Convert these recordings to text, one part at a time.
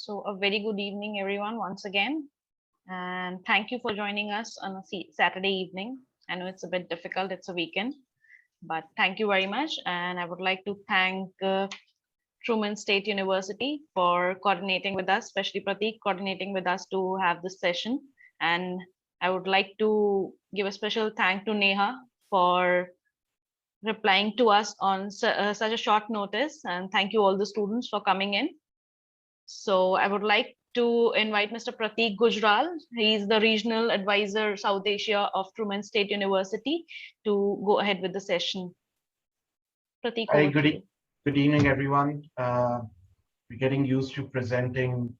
So a very good evening, everyone, once again. And thank you for joining us on a Saturday evening. I know it's a bit difficult, it's a weekend, but thank you very much. And I would like to thank Truman State University for coordinating with us, especially Pratik coordinating with us to have this session. And I would like to give a special thank to Neha for replying to us on such a short notice. And thank you all the students for coming in. So I would like to invite Mr. Pratik Gujral. He is the Regional Advisor South Asia of Truman State University to go ahead with the session. Pratik, Hi, over to you. good evening, everyone. We're getting used to presenting,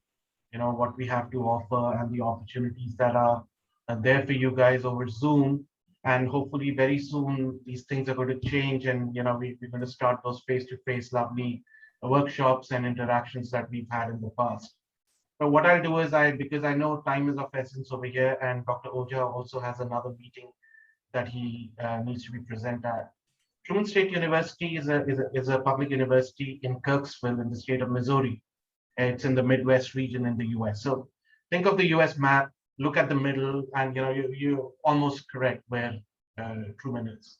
what we have to offer and the opportunities that are there for you guys over Zoom. And hopefully very soon, these things are going to change and, we're going to start those face-to-face lovely workshops and interactions that we've had in the past. But what I'll do is because I know time is of essence over here and Dr. Ojha also has another meeting that he needs to be present at. Truman State University is a public university in Kirksville in the state of Missouri. It's in the Midwest region in the US. So think of the US map, look at the middle, and you're almost correct where Truman is.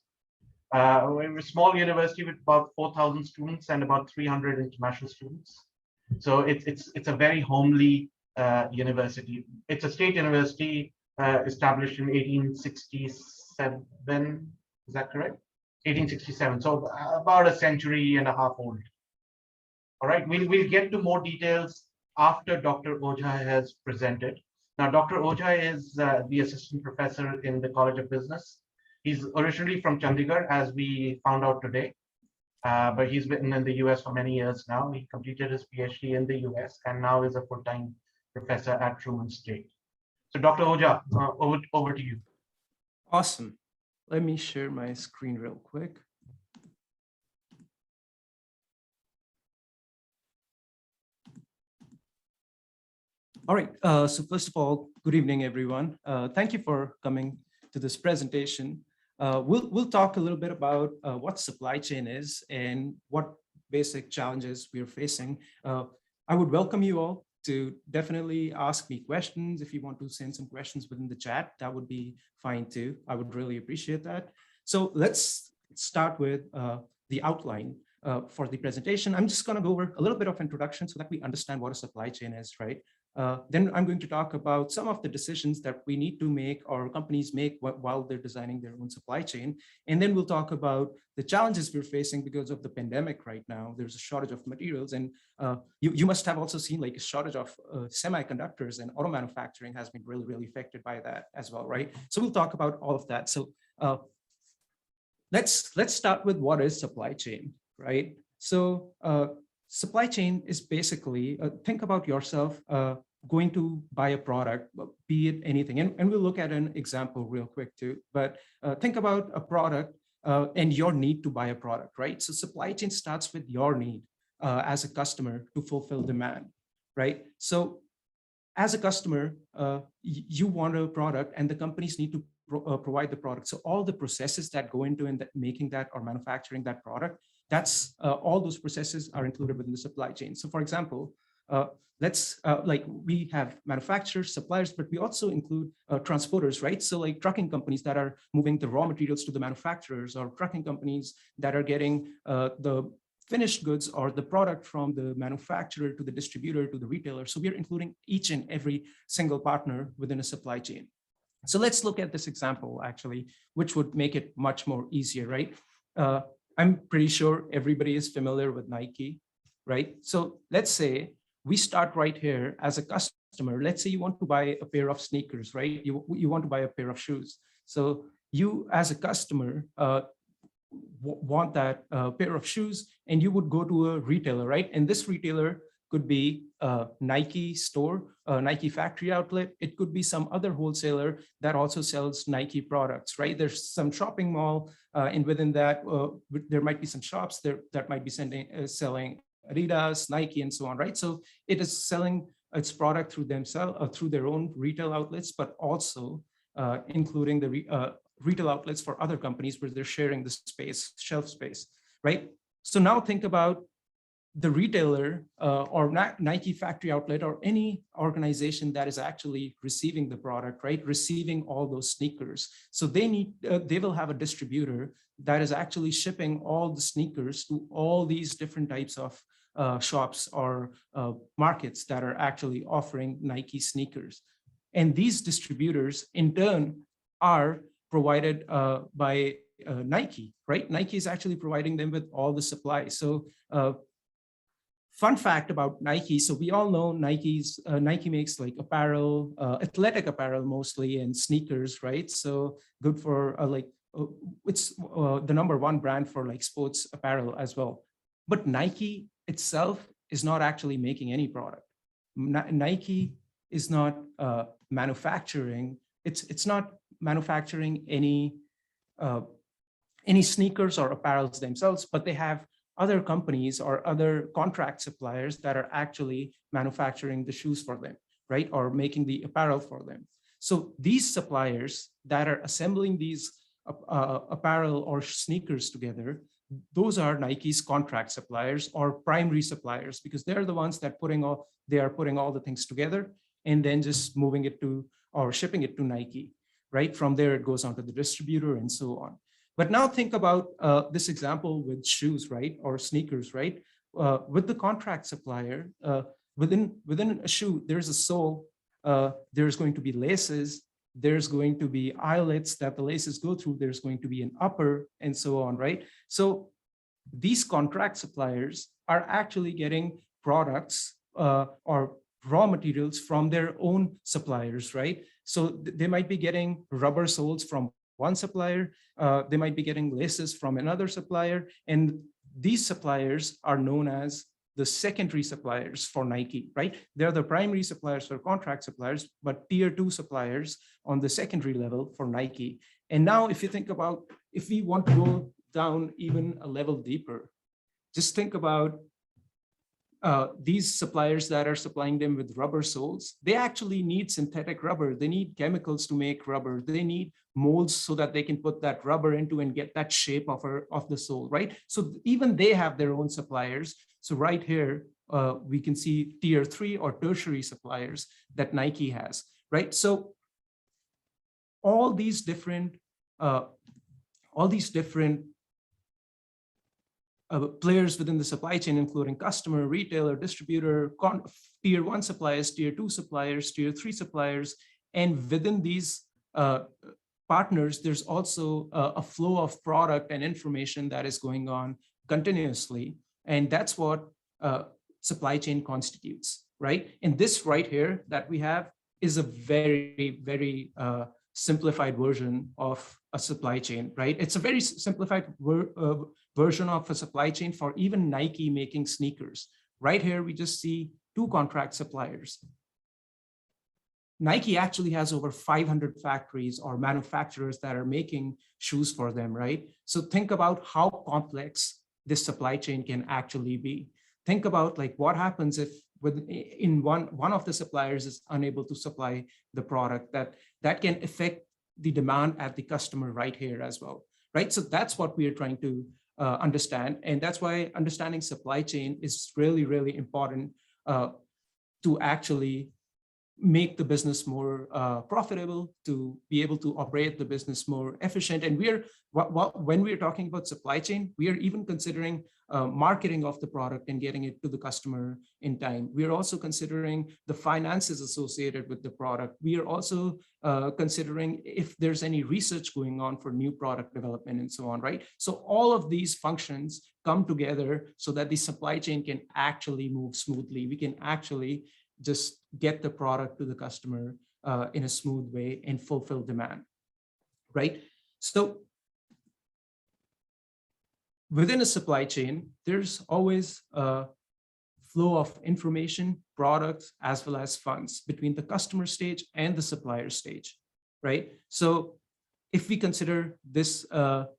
We're a small university with about 4,000 students and about 300 international students. So it's a very homely university. It's a state university established in 1867. Is that correct? 1867. So about a century and a half old. All right, we'll get to more details after Dr. Ojha has presented. Now, Dr. Ojha is the assistant professor in the College of Business. He's originally from Chandigarh, as we found out today, but he's been in the US for many years now. He completed his PhD in the US and now is a full-time professor at Truman State. So Dr. Ojha, over to you. Awesome. Let me share my screen real quick. All right, so first of all, good evening, everyone. Thank you for coming to this presentation. We'll talk a little bit about what supply chain is and what basic challenges we're facing. I would welcome you all to definitely ask me questions. If you want to send some questions within the chat, that would be fine too. I would really appreciate that. So let's start with the outline for the presentation. I'm just going to go over a little bit of introduction so that we understand what a supply chain is, right? Then I'm going to talk about some of the decisions that we need to make or companies make while they're designing their own supply chain. And then we'll talk about the challenges we're facing because of the pandemic right now. There's a shortage of materials, and you must have also seen like a shortage of semiconductors, and auto manufacturing has been really affected by that as well, right? So we'll talk about all of that. So let's start with what is supply chain, right? So supply chain is basically, think about yourself going to buy a product, be it anything. And we'll look at an example real quick too, but think about a product and your need to buy a product, right? So supply chain starts with your need as a customer to fulfill demand, right? So as a customer, you want a product and the companies need to provide the product. So all the processes that go into making that or manufacturing that product, that's all those processes are included within the supply chain. So for example, let's like we have manufacturers, suppliers, but we also include transporters, right? So like trucking companies that are moving the raw materials to the manufacturers, or trucking companies that are getting the finished goods or the product from the manufacturer to the distributor to the retailer. So we're including each and every single partner within a supply chain. So let's look at this example actually, which would make it much more easier, right? I'm pretty sure everybody is familiar with Nike, right? So let's say we start right here as a customer. Let's say you want to buy a pair of sneakers, right? You want to buy a pair of shoes. So you as a customer want that pair of shoes, and you would go to a retailer, right? And this retailer could be a Nike store, a Nike factory outlet. It could be some other wholesaler that also sells Nike products, right? There's some shopping mall, and within that, there might be some shops there that might be selling Adidas, Nike, and so on, right? So it is selling its product through themselves, through their own retail outlets, but also including the retail outlets for other companies where they're sharing the space, shelf space, right? So now think about the retailer or Nike factory outlet or any organization that is actually receiving the product, right? Receiving all those sneakers. So they will have a distributor that is actually shipping all the sneakers to all these different types of shops or markets that are actually offering Nike sneakers. And these distributors in turn are provided by Nike, right? Nike is actually providing them with all the supply. So fun fact about Nike. So we all know Nike makes like apparel, athletic apparel mostly, and sneakers, right? So good for it's the #1 brand for like sports apparel as well. But Nike itself is not actually making any product. Nike is not manufacturing. It's not manufacturing any sneakers or apparels themselves, but they have other companies or other contract suppliers that are actually manufacturing the shoes for them, right? Or making the apparel for them. So these suppliers that are assembling these apparel or sneakers together, those are Nike's contract suppliers or primary suppliers, because they're the ones that they are putting all the things together and then just moving it to or shipping it to Nike, right? From there, it goes on to the distributor and so on. But now think about this example with shoes, right? Or sneakers, right? With the contract supplier, within a shoe, there's a sole, there's going to be laces, there's going to be eyelets that the laces go through, there's going to be an upper and so on, right? So these contract suppliers are actually getting products or raw materials from their own suppliers, right? So they might be getting rubber soles from one supplier, they might be getting laces from another supplier, and these suppliers are known as the secondary suppliers for Nike, right? They're the primary suppliers for contract suppliers, but tier 2 suppliers on the secondary level for Nike. And now if you think about, if we want to go down even a level deeper, just think about these suppliers that are supplying them with rubber soles. They actually need synthetic rubber. They need chemicals to make rubber. They need molds so that they can put that rubber into and get that shape of the sole, right? So even they have their own suppliers. So right here, we can see tier 3 or tertiary suppliers that Nike has, right? So all these different players within the supply chain, including customer, retailer, distributor, tier 1 suppliers, tier 2 suppliers, tier 3 suppliers. And within these partners, there's also a flow of product and information that is going on continuously. And that's what supply chain constitutes, right? And this right here that we have is a very, very simplified version of a supply chain, right? It's a very simplified version of a supply chain for even Nike making sneakers. Right here, we just see 2 contract suppliers. Nike actually has over 500 factories or manufacturers that are making shoes for them, right? So think about how complex this supply chain can actually be. Think about like what happens if in one of the suppliers is unable to supply the product, that can affect the demand at the customer right here as well, right? So that's what we are trying to understand. And that's why understanding supply chain is really, really important to actually make the business more profitable, to be able to operate the business more efficient. And when we're talking about supply chain, we are even considering marketing of the product and getting it to the customer in time. We are also considering the finances associated with the product. We are also considering if there's any research going on for new product development and so on, right? So all of these functions come together so that the supply chain can actually move smoothly. We can actually just get the product to the customer in a smooth way and fulfill demand, right? So within a supply chain, there's always a flow of information, products, as well as funds between the customer stage and the supplier stage, right? So if we consider this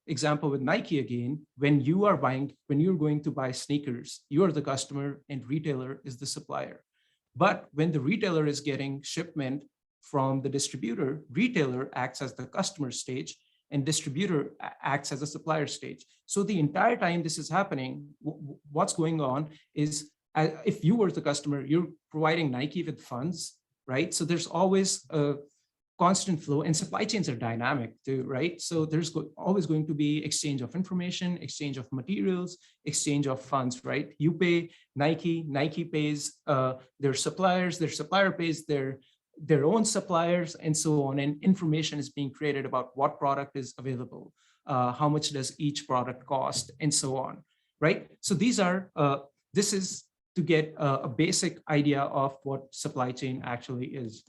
example with Nike again, when you're going to buy sneakers, you're the customer and retailer is the supplier. But when the retailer is getting shipment from the distributor, retailer acts as the customer stage and distributor acts as a supplier stage. So the entire time this is happening, what's going on is, if you were the customer, you're providing Nike with funds, right? So there's always a constant flow, and supply chains are dynamic too, right? So there's always going to be exchange of information, exchange of materials, exchange of funds, right? You pay Nike, Nike pays their suppliers, their supplier pays their own suppliers, and so on. And information is being created about what product is available, how much does each product cost, and so on, right? So these are, this is to get a basic idea of what supply chain actually is.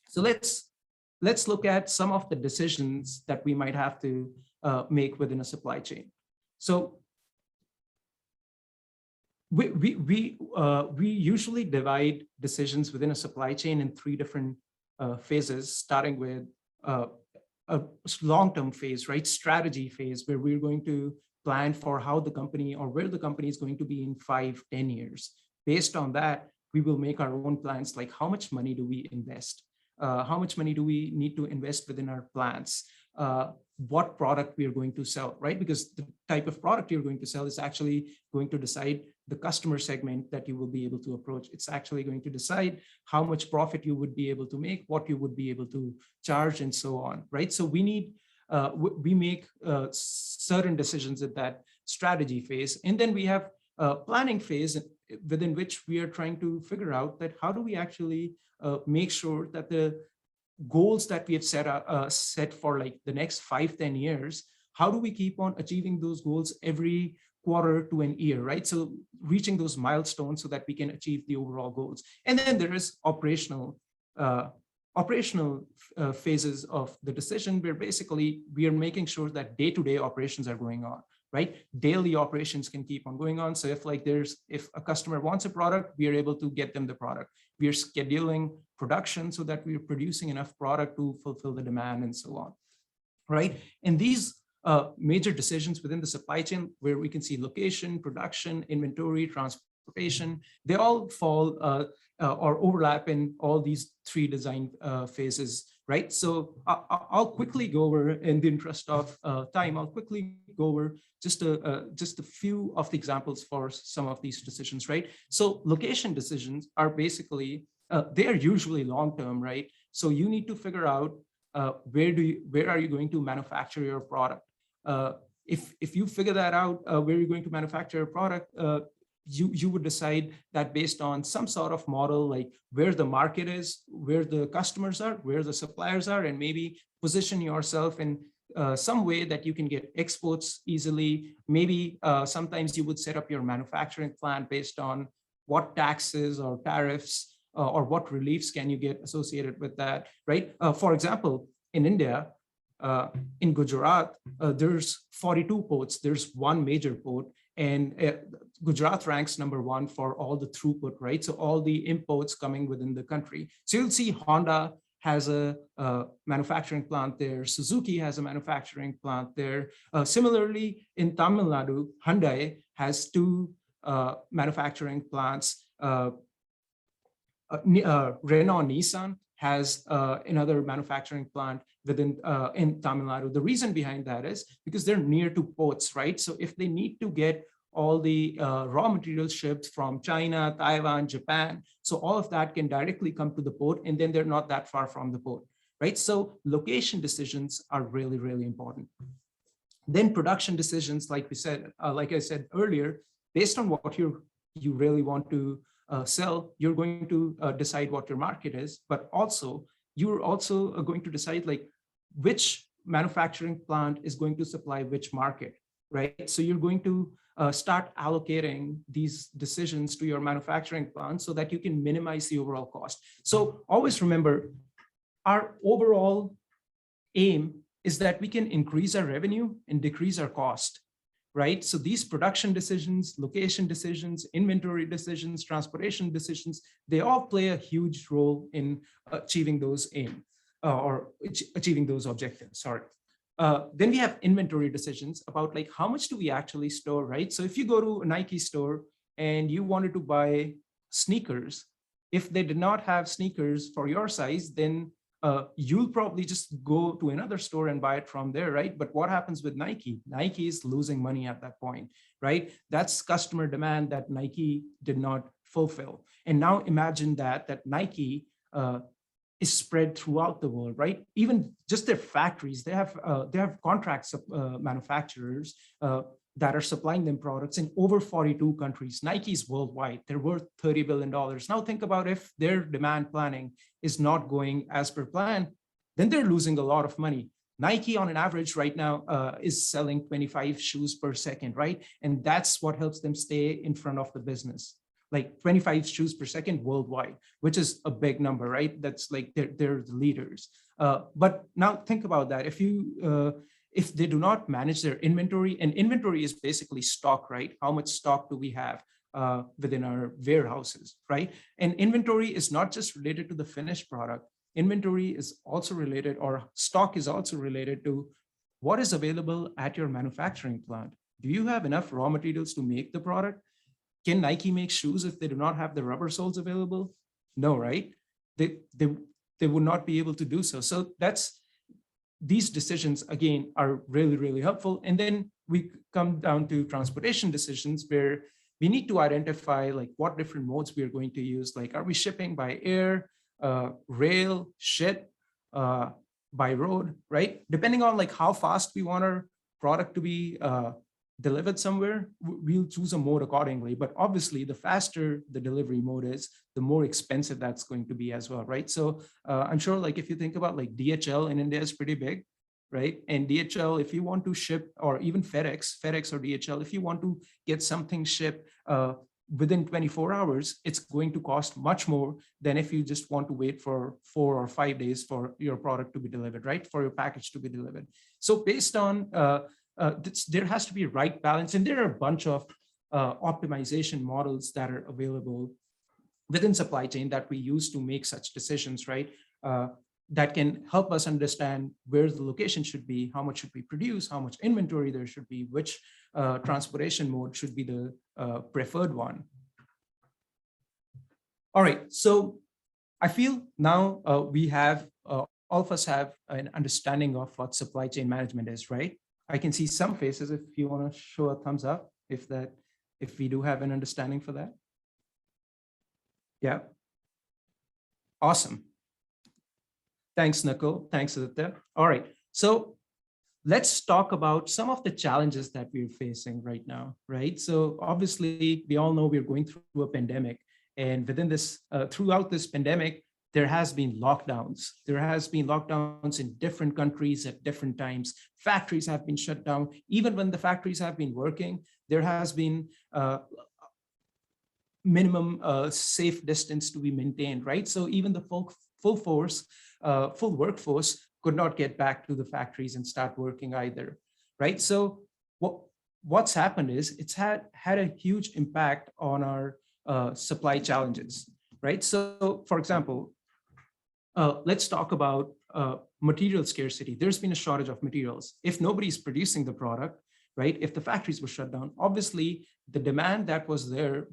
So let's look at some of the decisions that we might have to make within a supply chain. So we usually divide decisions within a supply chain in three different phases, starting with a long-term phase, right? Strategy phase, where we're going to plan for how the company or where the company is going to be in 5-10 years. Based on that, we will make our own plans, like how much money do we invest? How much money do we need to invest within our plants? What product we are going to sell, right? Because the type of product you're going to sell is actually going to decide the customer segment that you will be able to approach. It's actually going to decide how much profit you would be able to make, what you would be able to charge, and so on, right? So we need, we make certain decisions at that strategy phase. And then we have a planning phase within which we are trying to figure out that how do we actually make sure that the goals that we have set for like the next 5-10 years, how do we keep on achieving those goals every quarter to an year, right? So reaching those milestones so that we can achieve the overall goals. And then there is operational phases of the decision, where basically we are making sure that day-to-day operations are going on, right? Daily operations can keep on going on. So if a customer wants a product, we are able to get them the product. We are scheduling production so that we are producing enough product to fulfill the demand, and so on, right? And these major decisions within the supply chain, where we can see location, production, inventory, transportation, they all fall or overlap in all these three design phases, right? So I'll quickly go over, in the interest of time, I'll quickly go over just a few of the examples for some of these decisions, right? So location decisions are basically, they are usually long-term, right? So you need to figure out where are you going to manufacture your product? If you figure that out, where you're going to manufacture a product, you would decide that based on some sort of model, like where the market is, where the customers are, where the suppliers are, and maybe position yourself in some way that you can get exports easily. Maybe sometimes you would set up your manufacturing plant based on what taxes or tariffs or what reliefs can you get associated with that, right? For example, in India, in Gujarat, there's 42 ports. There's one major port, and Gujarat ranks #1 for all the throughput, right? So all the imports coming within the country. So you'll see Honda has a manufacturing plant there. Suzuki has a manufacturing plant there. Similarly, in Tamil Nadu, Hyundai has 2 manufacturing plants. Renault Nissan has another manufacturing plant within in Tamil Nadu. The reason behind that is because they're near to ports, right? So if they need to get all the raw materials shipped from China, Taiwan, Japan, so all of that can directly come to the port, and then they're not that far from the port, right? So location decisions are really, really important. Then production decisions, like we said, like I said earlier, based on what you really want to sell, you're going to decide what your market is, but also you're also going to decide like which manufacturing plant is going to supply which market, right? So you're going to start allocating these decisions to your manufacturing plant so that you can minimize the overall cost. So always remember, our overall aim is that we can increase our revenue and decrease our cost, right? So these production decisions, location decisions, inventory decisions, transportation decisions, they all play a huge role in achieving those aims or achieving those objectives, sorry. Then we have inventory decisions about like how much do we actually store, right? So if you go to a Nike store and you wanted to buy sneakers, if they did not have sneakers for your size, then you'll probably just go to another store and buy it from there, right? But what happens with Nike? Nike is losing money at that point, right? That's customer demand that Nike did not fulfill. And now imagine that Nike is spread throughout the world, right? Even just their factories, they have contracts of manufacturers that are supplying them products in over 42 countries. Nike's worldwide, they're worth $30 billion. Now think about if their demand planning is not going as per plan, then they're losing a lot of money. Nike on an average right now is selling 25 shoes per second, right? And that's what helps them stay in front of the business. Like 25 shoes per second worldwide, which is a big number, right? That's like they're the leaders. But now think about that. If they do not manage their inventory, and inventory is basically stock, right? How much stock do we have within our warehouses, right? And inventory is not just related to the finished product. Inventory is also related, or stock is also related to what is available at your manufacturing plant. Do you have enough raw materials to make the product? Can Nike make shoes if they do not have the rubber soles available? No, right? They would not be able to do so. So these decisions, again, are really, really helpful. And then we come down to transportation decisions where we need to identify like what different modes we are going to use. Like, are we shipping by air, rail, ship, by road, right? Depending on like how fast we want our product to be delivered somewhere, we'll choose a mode accordingly. But obviously, the faster the delivery mode is, the more expensive that's going to be as well, right? So I'm sure like if you think about like DHL in India is pretty big, right? And DHL, if you want to ship, or even FedEx or DHL, if you want to get something shipped within 24 hours, it's going to cost much more than if you just want to wait for 4 or 5 days for your product to be delivered, right? For your package to be delivered. So based on there has to be a right balance, and there are a bunch of optimization models that are available within supply chain that we use to make such decisions, right? That can help us understand where the location should be, how much should we produce, how much inventory there should be, which transportation mode should be the preferred one. All right, so I feel now we have, all of us have an understanding of what supply chain management is, right? I can see some faces. If you want to show a thumbs up, if we do have an understanding for that. Yeah. Awesome. Thanks, Nicole. Thanks, Aditya. All right. So let's talk about some of the challenges that we're facing right now, right? So obviously, we all know we're going through a pandemic. And within this, throughout this pandemic, there has been lockdowns. There has been lockdowns in different countries at different times. Factories have been shut down. Even when the factories have been working, there has been minimum safe distance to be maintained, right? So even the full workforce could not get back to the factories and start working either, right? So what's happened is it's had a huge impact on our supply challenges, right? So for example, let's talk about material scarcity. There's been a shortage of materials. If nobody's producing the product, right? If the factories were shut down, obviously the demand that was there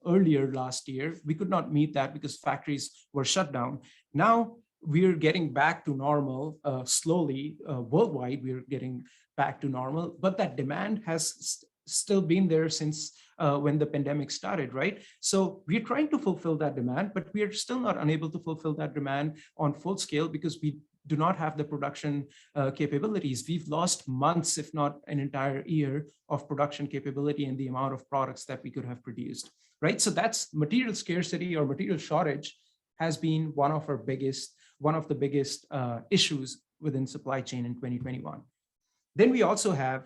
earlier last year, we could not meet that because factories were shut down. Now we're getting back to normal slowly worldwide. We're getting back to normal, but that demand has still been there since when the pandemic started, right? So we're trying to fulfill that demand, but we are still not unable to fulfill that demand on full scale because we do not have the production capabilities. We've lost months, if not an entire year of production capability and the amount of products that we could have produced, right? So that's material scarcity or material shortage has been one of the biggest issues within supply chain in 2021. Then we also have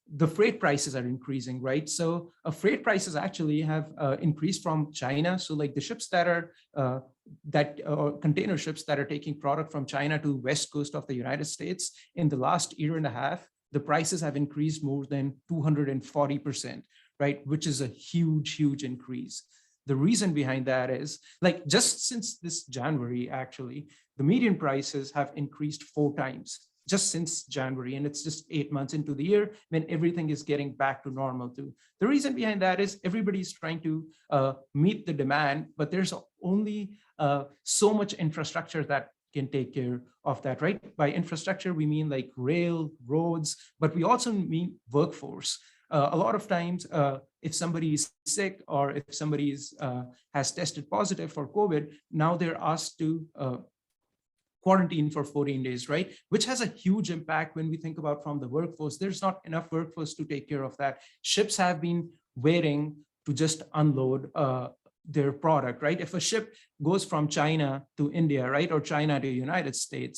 the freight prices are increasing, right? So freight prices actually have increased from China. So like the ships that are container ships that are taking product from China to west coast of the United States in the last year and a half, the prices have increased more than 240%, right? Which is a huge increase. The reason behind that is like just since this January, actually, the median prices have increased 4 times. Just since January, and it's just 8 months into the year when everything is getting back to normal too. The reason behind that is everybody's trying to meet the demand, but there's only so much infrastructure that can take care of that, right? By infrastructure, we mean like rail, roads, but we also mean workforce. A lot of times, if somebody is sick or if somebody has tested positive for COVID, now they're asked to quarantine for 14 days, right? Which has a huge impact when we think about from the workforce. There's not enough workforce to take care of that. Ships have been waiting to just unload their product, right? If a ship goes from China to India, right, or China to United States,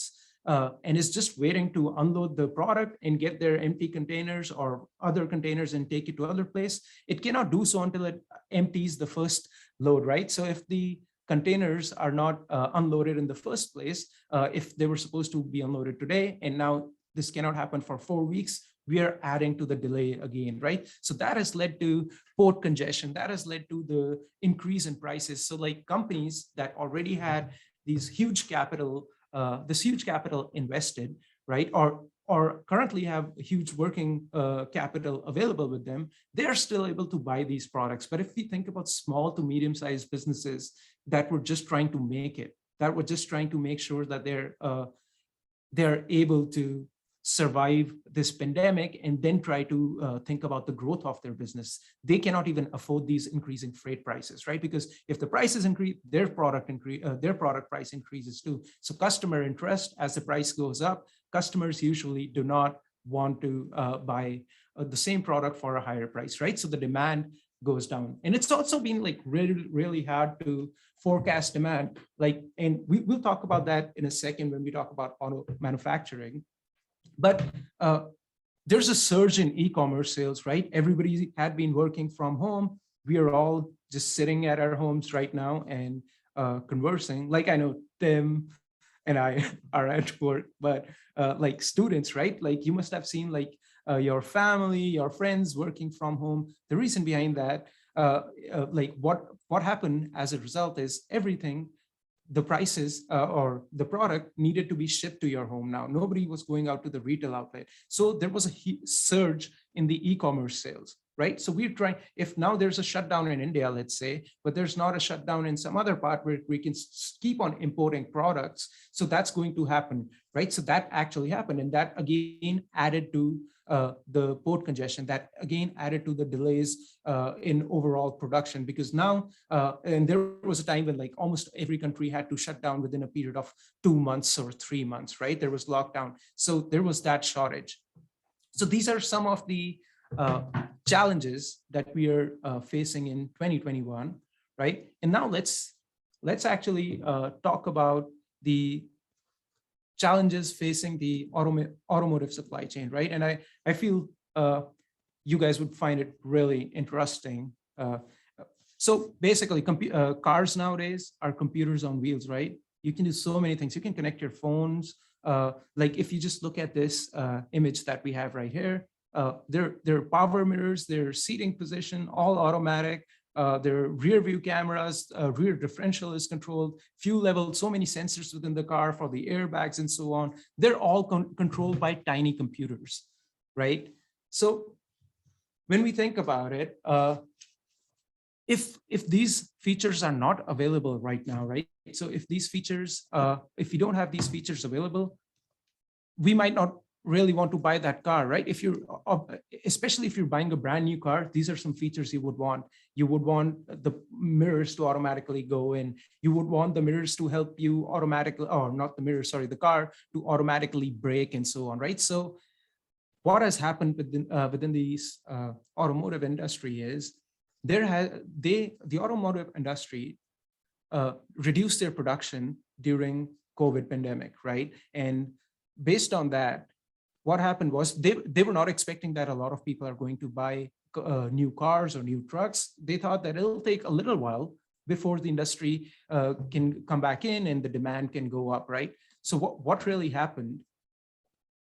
and is just waiting to unload the product and get their empty containers or other containers and take it to other place, it cannot do so until it empties the first load, right? So if the containers are not unloaded in the first place, if they were supposed to be unloaded today, and now this cannot happen for 4 weeks, we are adding to the delay again, right? So that has led to port congestion. That has led to the increase in prices. So like companies that already had these huge capital, this huge capital invested, right? Or currently have huge working capital available with them, they're still able to buy these products. But if we think about small to medium-sized businesses that were just trying to make it, that were just trying to make sure that they're able to survive this pandemic and then try to think about the growth of their business, they cannot even afford these increasing freight prices, right? Because if the prices increase, their product price increases too. So customer interest, as the price goes up, customers usually do not want to buy the same product for a higher price, right? So the demand goes down. And it's also been like really, really hard to forecast demand. Like, and we'll talk about that in a second when we talk about auto manufacturing. But there's a surge in e-commerce sales, right? Everybody had been working from home. We are all just sitting at our homes right now and conversing. Like I know Tim and I are at work, but like students, right? Like you must have seen like your family, your friends working from home. The reason behind that, like what happened as a result is everything, the prices or the product needed to be shipped to your home now. Nobody was going out to the retail outlet. So there was a surge in the e-commerce sales, right? So we're trying, if now there's a shutdown in India, let's say, but there's not a shutdown in some other part where we can keep on importing products. So that's going to happen, right? So that actually happened. And that again added to the port congestion, that again added to the delays in overall production, because now, and there was a time when like almost every country had to shut down within a period of 2 months or 3 months, right? There was lockdown. So there was that shortage. So these are some of the challenges that we are facing in 2021, right? And now let's actually talk about the challenges facing the automotive supply chain, right? And I feel you guys would find it really interesting. So basically, cars nowadays are computers on wheels, right? You can do so many things. You can connect your phones. Like if you just look at this image that we have right here, there are power mirrors, their seating position, all automatic. Their rear view cameras, rear differential is controlled, fuel level, so many sensors within the car for the airbags and so on. They're all controlled by tiny computers, right? So when we think about it, if these features are not available right now, right? So if these features, if you don't have these features available, we might not really want to buy that car, right? If you're, especially if you're buying a brand new car, these are some features you would want. You would want the mirrors to automatically go in. You would want the mirrors to help you automatically, or not the mirrors, sorry, the car to automatically brake and so on, right? So what has happened within these automotive industry is the automotive industry reduced their production during COVID pandemic, right? And based on that, what happened was they were not expecting that a lot of people are going to buy new cars or new trucks. They thought that it'll take a little while before the industry can come back in and the demand can go up, right? So what really happened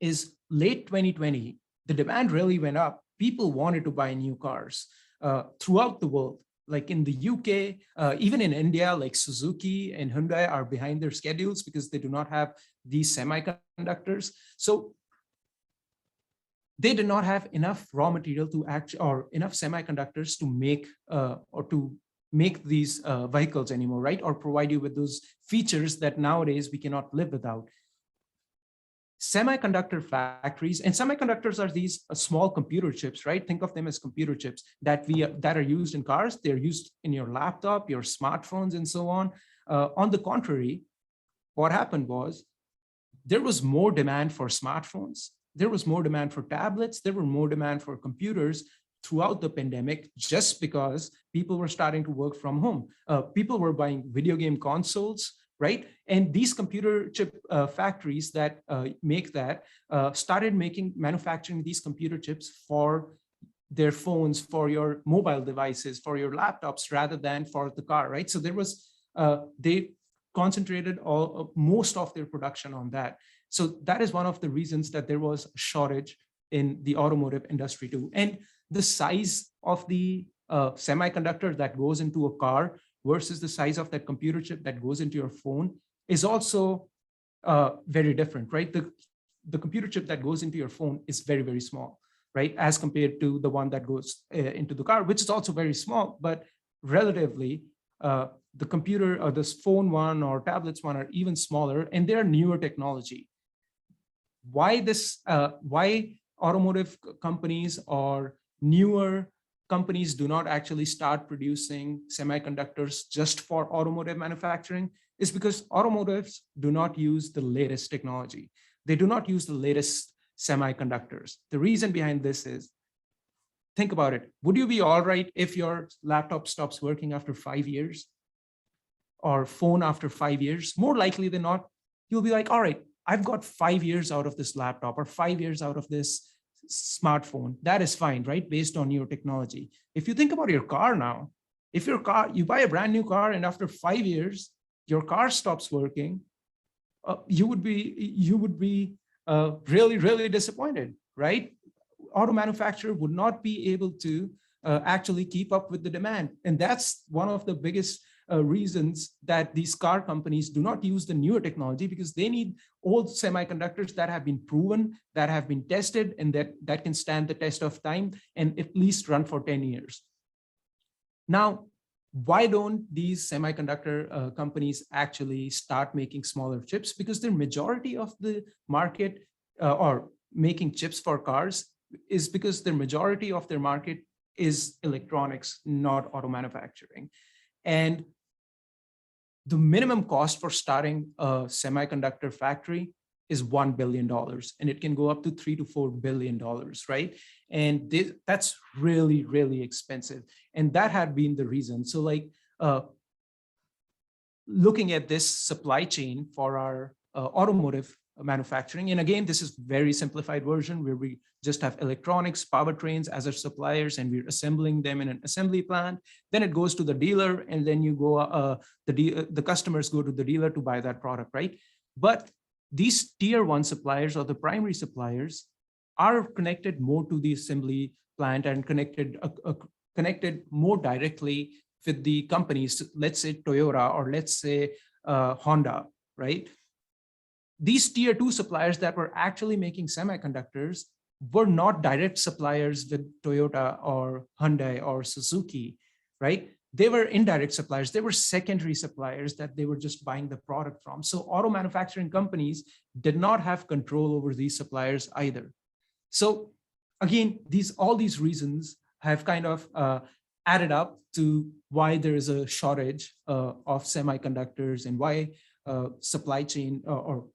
is late 2020, the demand really went up. People wanted to buy new cars throughout the world. Like in the UK, even in India, like Suzuki and Hyundai are behind their schedules because they do not have these semiconductors. So they did not have enough raw material to or enough semiconductors to make or to make these vehicles anymore, right? Or provide you with those features that nowadays we cannot live without. Semiconductor factories, and semiconductors are these small computer chips, right? Think of them as computer chips that are used in cars. They're used in your laptop, your smartphones, and so on. On the contrary, what happened was there was more demand for smartphones. There was more demand for tablets. There were more demand for computers throughout the pandemic, just because people were starting to work from home. People were buying video game consoles, right? And these computer chip factories that make that started manufacturing these computer chips for their phones, for your mobile devices, for your laptops, rather than for the car, right? So there was, they concentrated most of their production on that. So that is one of the reasons that there was a shortage in the automotive industry too. And the size of the semiconductor that goes into a car versus the size of that computer chip that goes into your phone is also very different, right? The computer chip that goes into your phone is very, very small, right? As compared to the one that goes into the car, which is also very small, but relatively, the computer or this phone one or tablets one are even smaller, and they're newer technology. Why automotive companies or newer companies do not actually start producing semiconductors just for automotive manufacturing is because automotives do not use the latest technology. They do not use the latest semiconductors. The reason behind this is, think about it. Would you be all right if your laptop stops working after 5 years? Or phone after 5 years? More likely than not, you'll be like, all right, I've got 5 years out of this laptop or 5 years out of this smartphone. That is fine, right? Based on your technology. If you think about your car now, if you buy a brand new car and after 5 years, your car stops working, you would be really, really disappointed, right? Auto manufacturer would not be able to actually keep up with the demand. And that's one of the biggest reasons that these car companies do not use the newer technology, because they need old semiconductors that have been proven, that have been tested, and that can stand the test of time and at least run for 10 years. Now, why don't these semiconductor companies actually start making smaller chips? Because the majority of the market or making chips for cars is because the majority of their market is electronics, not auto manufacturing. And the minimum cost for starting a semiconductor factory is $1 billion, and it can go up to $3 to $4 billion, right? And that's really, really expensive. And that had been the reason. So like looking at this supply chain for our automotive manufacturing, and again, this is very simplified version where we just have electronics, powertrains as our suppliers, and we're assembling them in an assembly plant. Then it goes to the dealer, and then you go, the customers go to the dealer to buy that product, right? But these tier one suppliers or the primary suppliers are connected more to the assembly plant and connected more directly with the companies, let's say Toyota or let's say Honda, right? These tier two suppliers that were actually making semiconductors were not direct suppliers with Toyota or Hyundai or Suzuki, right? They were indirect suppliers. They were secondary suppliers that they were just buying the product from. So auto manufacturing companies did not have control over these suppliers either. So again, all these reasons have kind of added up to why there is a shortage of semiconductors and why supply chain or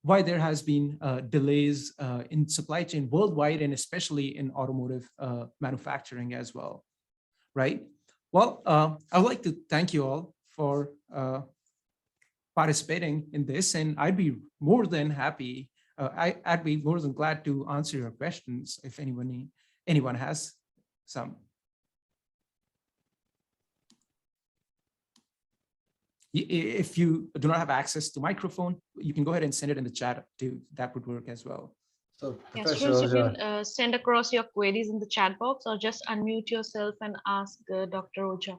why there has been delays in supply chain worldwide, and especially in automotive manufacturing as well, right? Well, I would like to thank you all for participating in this, and I'd be more than happy, I'd be more than glad to answer your questions if anyone has some. If you do not have access to microphone, you can go ahead and send it in the chat too. That would work as well. So, Yes, Professor, you can send across your queries in the chat box, or just unmute yourself and ask Dr. Oja.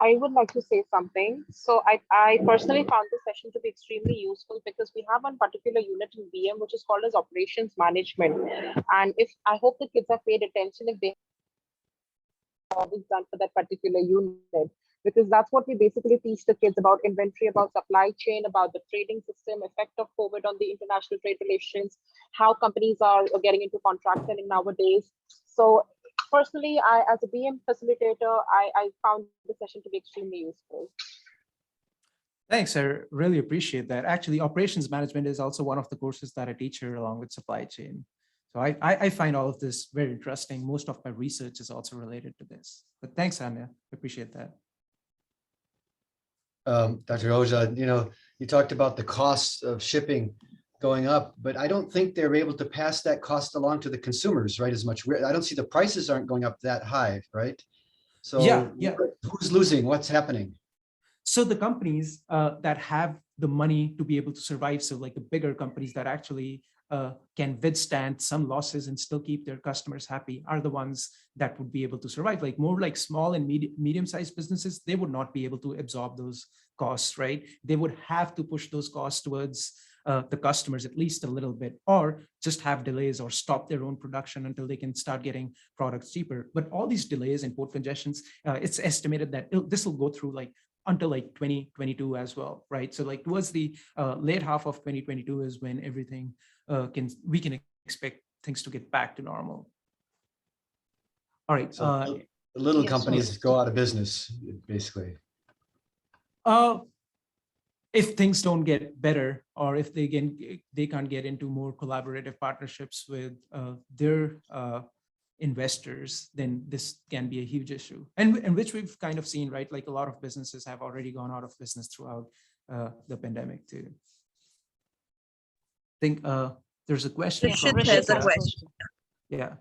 I would like to say something. So I personally found this session to be extremely useful because we have one particular unit in BM which is called as operations management. And if I hope the kids have paid attention if they have is done for that particular unit, because that's what we basically teach the kids about inventory, about supply chain, about the trading system, effect of COVID on the international trade relations, how companies are getting into contract selling nowadays. So personally, as a BM facilitator, I found the session to be extremely useful. Thanks, I really appreciate that. Actually, operations management is also one of the courses that I teach here along with supply chain. So I find all of this very interesting. Most of my research is also related to this. But thanks, Anya. I appreciate that. Dr. Ojha, you talked about the costs of shipping going up, but I don't think they're able to pass that cost along to the consumers, right? As much. I don't see the prices aren't going up that high, right? So yeah. Who's losing? What's happening? So the companies that have the money to be able to survive, so like the bigger companies that actually can withstand some losses and still keep their customers happy are the ones that would be able to survive. Like more like small and medium-sized businesses, they would not be able to absorb those costs, right? They would have to push those costs towards the customers at least a little bit, or just have delays or stop their own production until they can start getting products cheaper. But all these delays and port congestions, it's estimated that this will go through like until like 2022 as well, right? So like towards the late half of 2022 is when everything we can expect things to get back to normal. All right. So the little yes, companies go out of business, basically. If things don't get better, or if they can't get into more collaborative partnerships with their investors, then this can be a huge issue, and which we've kind of seen, right? Like a lot of businesses have already gone out of business throughout the pandemic too. I think there's a question. Rishit has a question. Yeah.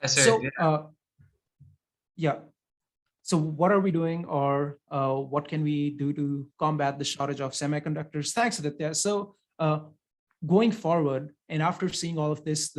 So yeah. So what are we doing, or what can we do to combat the shortage of semiconductors? Thanks, Aditya. So going forward, and after seeing all of this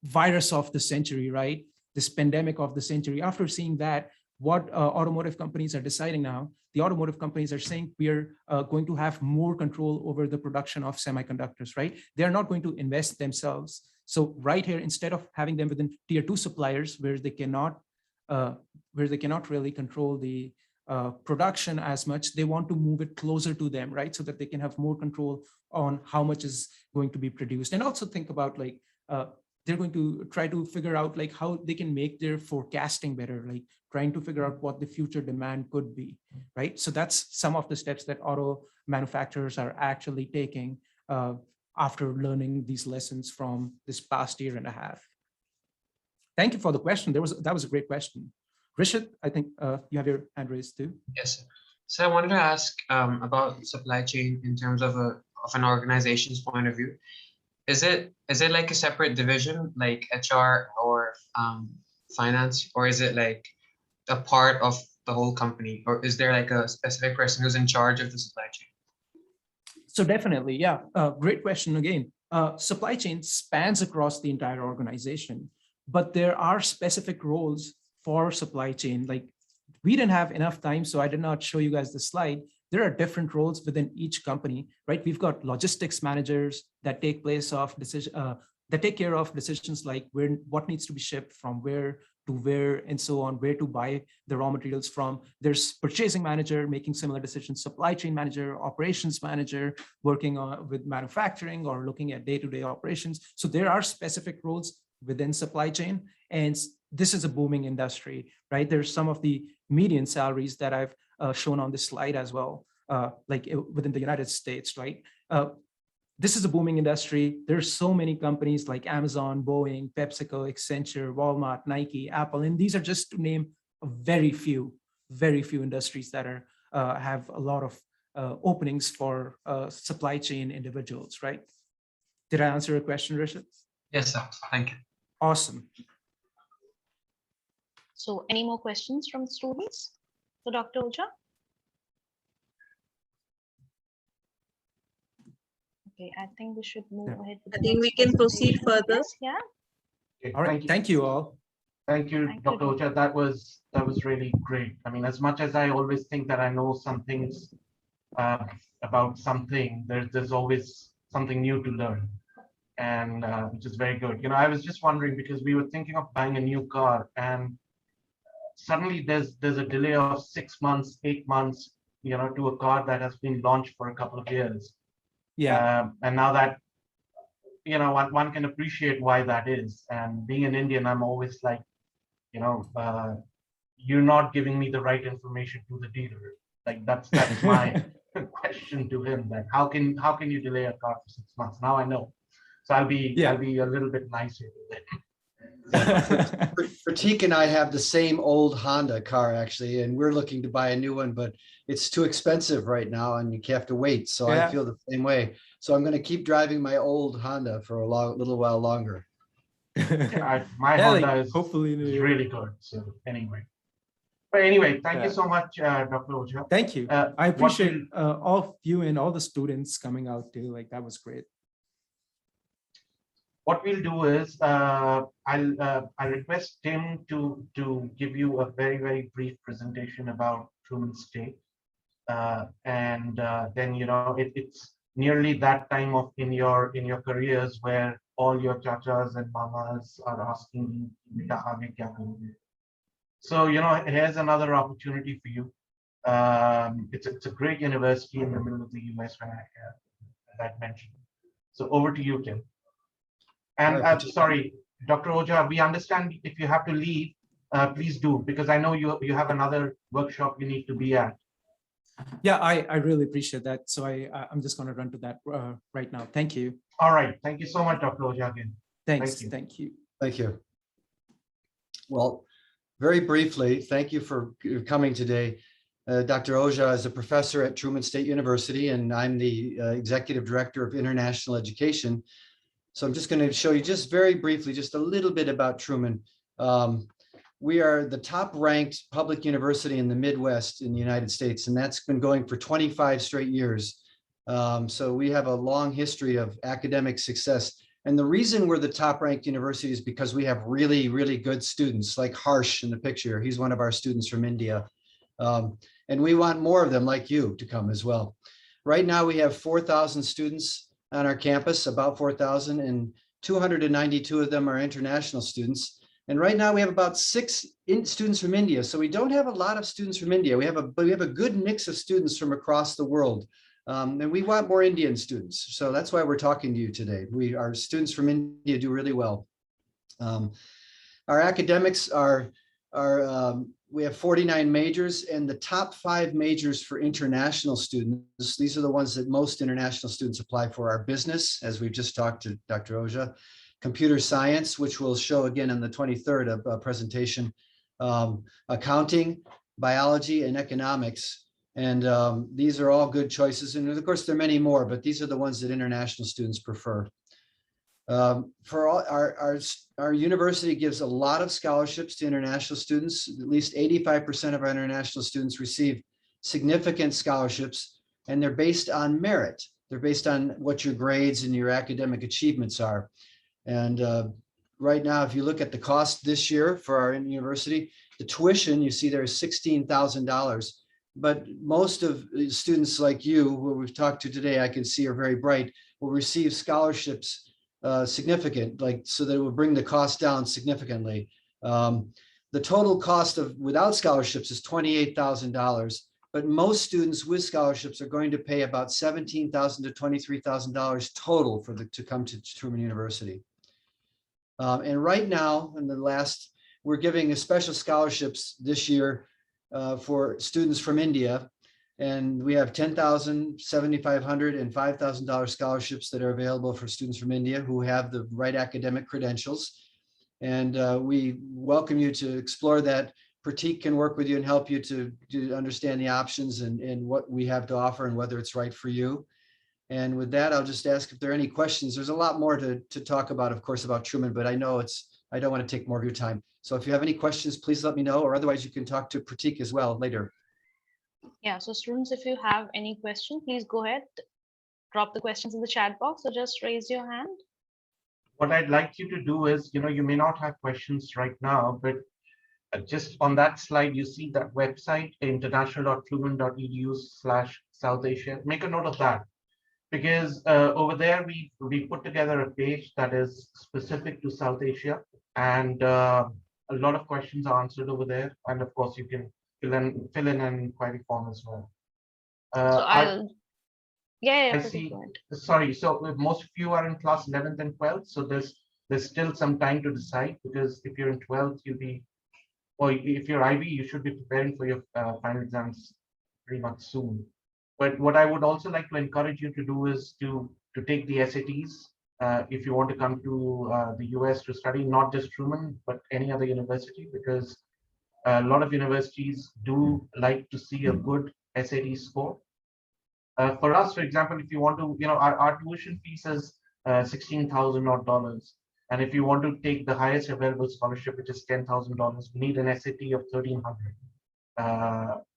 virus of the century, right? This pandemic of the century, after seeing that, what automotive companies are deciding now, the automotive companies are saying we are going to have more control over the production of semiconductors, right? They're not going to invest themselves. So right here, instead of having them within tier 2 suppliers where they cannot really control the production as much, they want to move it closer to them, right? So that they can have more control on how much is going to be produced. And also think about like, they're going to try to figure out like how they can make their forecasting better, like trying to figure out what the future demand could be, right? So that's some of the steps that auto manufacturers are actually taking after learning these lessons from this past year and a half. Thank you for the question. That was a great question. Rishit, I think you have your hand raised too. yes, so I wanted to ask about supply chain in terms of an organization's point of view. Is it like a separate division like HR or finance, or is it like a part of the whole company, or is there like a specific person who's in charge of the supply chain? So definitely, yeah. Great question again. Supply chain spans across the entire organization, but there are specific roles for supply chain. Like we didn't have enough time, so I did not show you guys the slide. There are different roles within each company, right? We've got logistics managers that take care of decisions like what needs to be shipped from where to where and so on, where to buy the raw materials from. There's purchasing manager making similar decisions, supply chain manager, operations manager working with manufacturing or looking at day-to-day operations. So there are specific roles within supply chain, and this is a booming industry, right? There's some of the median salaries that I've shown on this slide as well, like within the United States, right? This is a booming industry. There's so many companies like Amazon, Boeing, PepsiCo, Accenture, Walmart, Nike, Apple, and these are just to name very few industries that are have a lot of openings for supply chain individuals, right? Did I answer your question, Rishit? Yes, sir. Thank you. Awesome. So any more questions from students? So Dr. Ojha? Okay, I think we should move ahead. I think we can proceed further. Yeah. All right. Thank you all. Thank you, Thank you, Dr. Ocha. That was really great. I mean, as much as I always think that I know some things about something, there's always something new to learn, and which is very good. You know, I was just wondering because we were thinking of buying a new car, and suddenly there's a delay of 6 months, 8 months, you know, to a car that has been launched for a couple of years. Yeah. And now that, you know, one can appreciate why that is. And being an Indian, I'm always like, you know, you're not giving me the right information to the dealer. Like that's my question to him. That how can you delay a car for 6 months? Now I know. So I'll be a little bit nicer with it. Pratik and I have the same old Honda car actually, and we're looking to buy a new one, but it's too expensive right now and you have to wait. So I feel the same way. So I'm going to keep driving my old Honda for a little while longer. My Yeah, Honda like, is hopefully really good. So anyway. But anyway, thank you so much, Dr. Ocha. Thank you. I what appreciate will- all of you and all the students coming out too. Like that was great. What we'll do is I'll request Tim to give you a very brief presentation about Truman State, and then you know it's nearly that time of in your careers where all your chachas and mamas are asking you, "Beta, aage kya karoge?" So you know here's another opportunity for you. It's a great university in the middle of the US, when I mentioned. So over to you, Tim. And sorry, Dr. Oja, we understand if you have to leave, please do, because I know you have another workshop you need to be at. Yeah, I really appreciate that. So I'm just going to run to that right now. Thank you. All right. Thank you so much, Dr. Oja, again. Thanks. Thank you. Thank you. Well, very briefly, thank you for coming today. Dr. Oja is a professor at Truman State University, and I'm the executive director of international education. So I'm just going to show you just very briefly, just a little bit about Truman. We are the top ranked public university in the Midwest in the United States, and that's been going for 25 straight years. So we have a long history of academic success. And the reason we're the top ranked university is because we have really good students, like Harsh in the picture. He's one of our students from India. And we want more of them like you to come as well. Right now we have 4,000 students on our campus, about 4,000, and 292 of them are international students. And right now we have about 6 students from India. So we don't have a lot of students from India. We have a good mix of students from across the world. And we want more Indian students. So that's why we're talking to you today. Our students from India do really well. Our academics are we have 49 majors, and the top 5 majors for international students, these are the ones that most international students apply for, are business, as we've just talked to Dr. Oja, computer science, which we'll show again on the 23rd of presentation, accounting, biology, and economics. And these are all good choices. And of course, there are many more, but these are the ones that international students prefer. For all, our university gives a lot of scholarships to international students. At least 85% of our international students receive significant scholarships, and they're based on merit. They're based on what your grades and your academic achievements are. And right now, if you look at the cost this year for our university, the tuition, you see there is $16,000. But most of the students like you, who we've talked to today, I can see are very bright, will receive scholarships significant, like, so that it will bring the cost down significantly. The total cost of without scholarships is $28,000, but most students with scholarships are going to pay about $17,000 to $23,000 total to come to Truman University. And right now, we're giving a special scholarships this year for students from India. And we have $10,000, $7,500, and $5,000 scholarships that are available for students from India who have the right academic credentials. And we welcome you to explore that. Pratik can work with you and help you to understand the options and what we have to offer and whether it's right for you. And with that, I'll just ask if there are any questions. There's a lot more to talk about, of course, about Truman, but I know I don't want to take more of your time. So if you have any questions, please let me know, or otherwise you can talk to Pratik as well later. Yeah, so students, if you have any question, please go ahead, drop the questions in the chat box or just raise your hand. what I'd like you to do is, you may not have questions right now, but just on that slide, you see that website, international.truman.edu/South Asia. Make a note of that, because over there we put together a page that is specific to South Asia, and a lot of questions are answered over there. And of course, you can fill in an inquiry form as well. So I'll, yeah, I Pratik, see. go ahead. Sorry, so most of you are in class 11th and 12th, so there's still some time to decide, because if you're in 12th, you'll be, or if you're IB, you should be preparing for your final exams pretty much soon. But what I would also like to encourage you to do is to take the SATs if you want to come to the US to study, not just Truman, but any other university, because a lot of universities do like to see a good SAT score. For us, for example, if you want to, our tuition fees is $16,000 odd dollars. And if you want to take the highest available scholarship, which is $10,000, we need an SAT of 1,300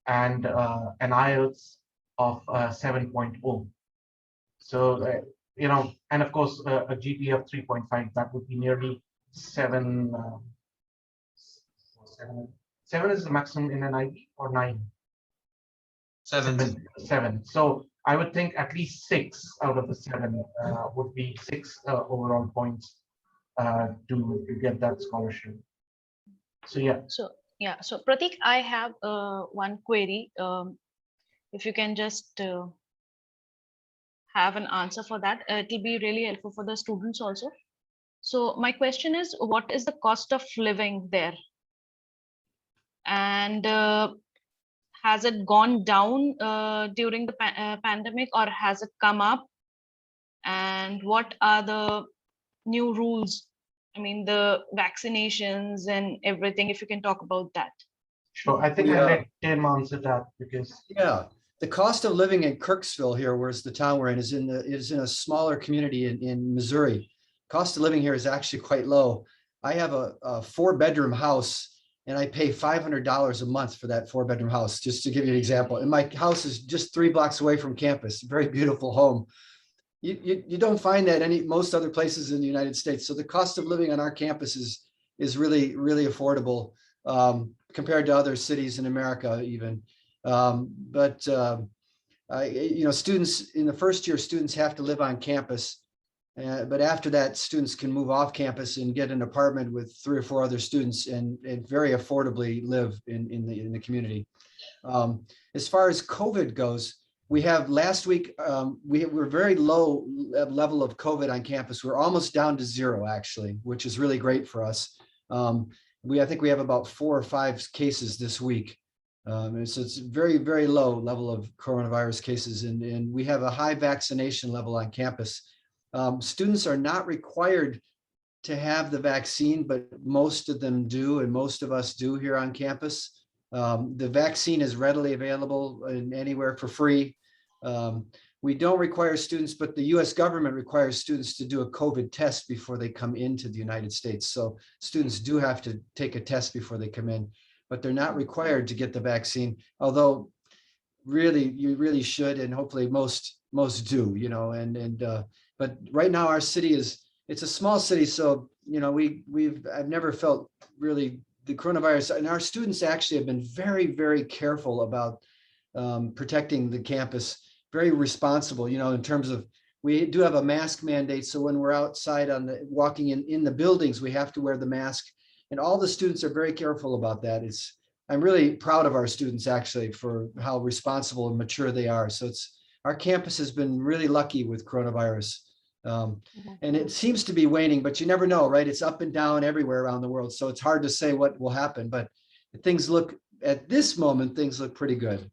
and an IELTS of 7.0. So, and of course, a GPA of 3.5, that would be nearly 7. 7 is the maximum in an IB, or 9? 7. 7. So I would think at least 6 out of the 7 would be 6 overall points to get that scholarship. So yeah. So Pratik, I have one query. If you can just have an answer for that, it will be really helpful for the students also. So my question is, what is the cost of living there? And has it gone down during the pandemic, or has it come up? And what are the new rules? I mean, the vaccinations and everything, if you can talk about that. Sure. I think I let Tim answer that, because the cost of living in Kirksville here, where's the town we're in, is in a smaller community in Missouri. Cost of living here is actually quite low. I have a 4-bedroom house, and I pay $500 a month for that 4-bedroom house, just to give you an example. And my house is just 3 blocks away from campus. Very beautiful home. You don't find that most other places in the United States. So the cost of living on our campus is really, really affordable compared to other cities in America even. Students in the first year, students have to live on campus. But after that, students can move off campus and get an apartment with 3 or 4 other students and very affordably live in the community. As far as COVID goes, we have last week, we're very low level of COVID on campus. We're almost down to 0 actually, which is really great for us. I think we have about 4 or 5 cases this week. And so it's very, very low level of coronavirus cases, and we have a high vaccination level on campus. Students are not required to have the vaccine, but most of them do, and most of us do here on campus. The vaccine is readily available anywhere for free. We don't require students, but the US government requires students to do a COVID test before they come into the United States. So students do have to take a test before they come in, but they're not required to get the vaccine, although really, you really should, and hopefully most do, but right now our city it's a small city. So, I've never felt really the coronavirus, and our students actually have been very, very careful about protecting the campus, very responsible, in terms of, we do have a mask mandate. So when we're outside walking in the buildings, we have to wear the mask, and all the students are very careful about that. I'm really proud of our students actually for how responsible and mature they are. So our campus has been really lucky with coronavirus. And it seems to be waning, but you never know, right? It's up and down everywhere around the world. So it's hard to say what will happen, but at this moment, things look pretty good.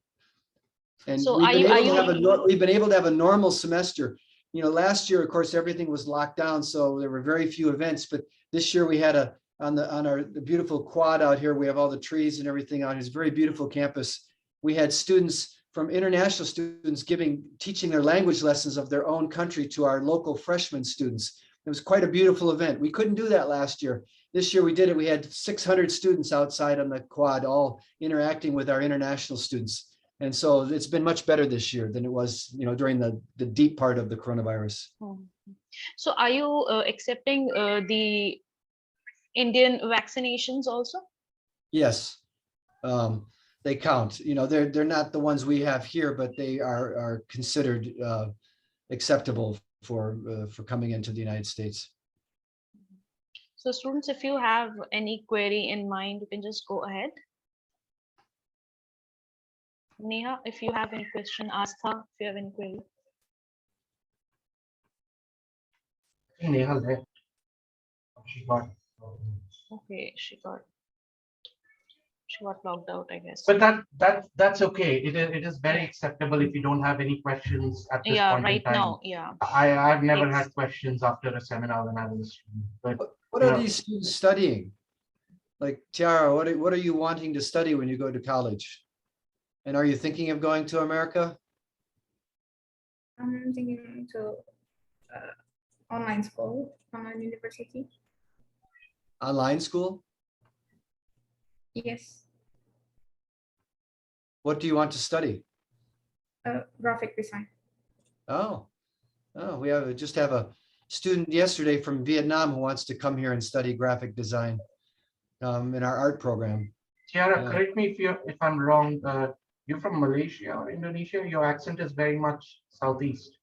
And So we've been able to have a normal semester. Last year, of course, everything was locked down, so there were very few events, but this year we had on the beautiful quad out here, we have all the trees and everything out here. It's a very beautiful campus. We had students from international students teaching their language lessons of their own country to our local freshman students. It was quite a beautiful event. We couldn't do that last year. This year we did it. We had 600 students outside on the quad, all interacting with our international students. And so it's been much better this year than it was, during the deep part of the coronavirus. So are you accepting the Indian vaccinations also? Yes. They count, they're not the ones we have here, but they are considered acceptable for coming into the United States. So students, if you have any query in mind, you can just go ahead. Neha, if you have any question, Astha, if you have any query. Neha left. She got. Okay, she got logged out, I guess. But that's okay. It is very acceptable if you don't have any questions at this Yeah, point in right time. now, yeah. I've never Yes. had questions after a seminar when I was a student. But What are these students studying? Like Tiara, what are you wanting to study when you go to college? And are you thinking of going to America? I'm thinking to online school, online university. Online school? Yes, What do you want to study? graphic design. Oh, we just have a student yesterday from Vietnam who wants to come here and study graphic design in our art program. Tiara, Yeah. correct me if I'm wrong. You're from Malaysia or Indonesia? Your accent is very much southeast.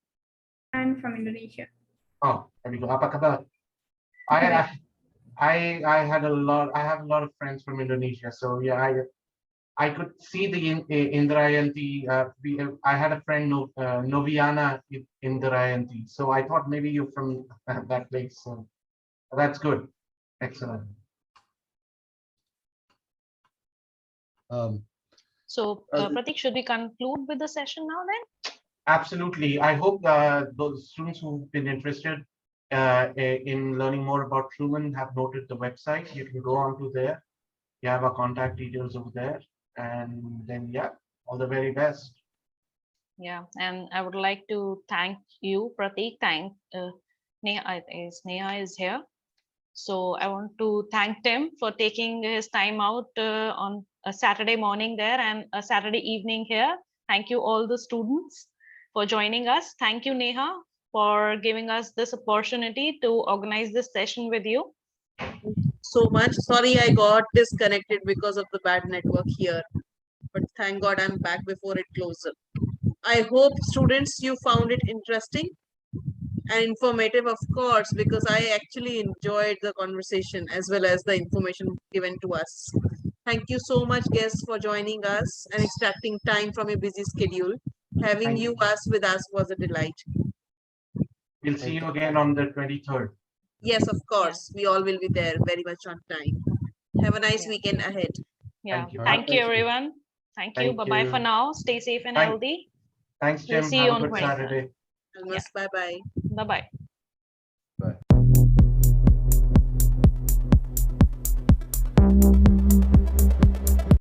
I'm from Indonesia. Oh, there we go. Apa kabar? I had a lot. I have a lot of friends from Indonesia, so yeah, I could see the Indrayanti. I had a friend, Noviana Indrayanti, so I thought maybe you're from that place. So that's good. Excellent. So Pratik, should we conclude with the session now then? Absolutely. I hope those students who've been interested in learning more about Truman have noted the website. You can go onto there. You have our contact details over there. And then, yeah, all the very best. Yeah, and I would like to thank you, Pratik. Thank Neha is here. So I want to thank Tim for taking his time out on a Saturday morning there and a Saturday evening here. Thank you all the students for joining us. Thank you, Neha, for giving us this opportunity to organize this session with you. So much. Sorry, I got disconnected because of the bad network here. But thank God I'm back before it closes. I hope students you found it interesting and informative, of course, because I actually enjoyed the conversation as well as the information given to us. Thank you so much, guests, for joining us and extracting time from your busy schedule. Having you with us was a delight. We'll see you again on the 23rd. Yes, of course. We all will be there very much on time. Have a nice weekend ahead. Yeah. Thank you. Thank you, everyone. Thank you. Thank Bye-bye for you. now. Stay safe and healthy. Thanks, We'll Jim. see you Have a on good 23rd. Saturday. Bye-bye. Bye-bye.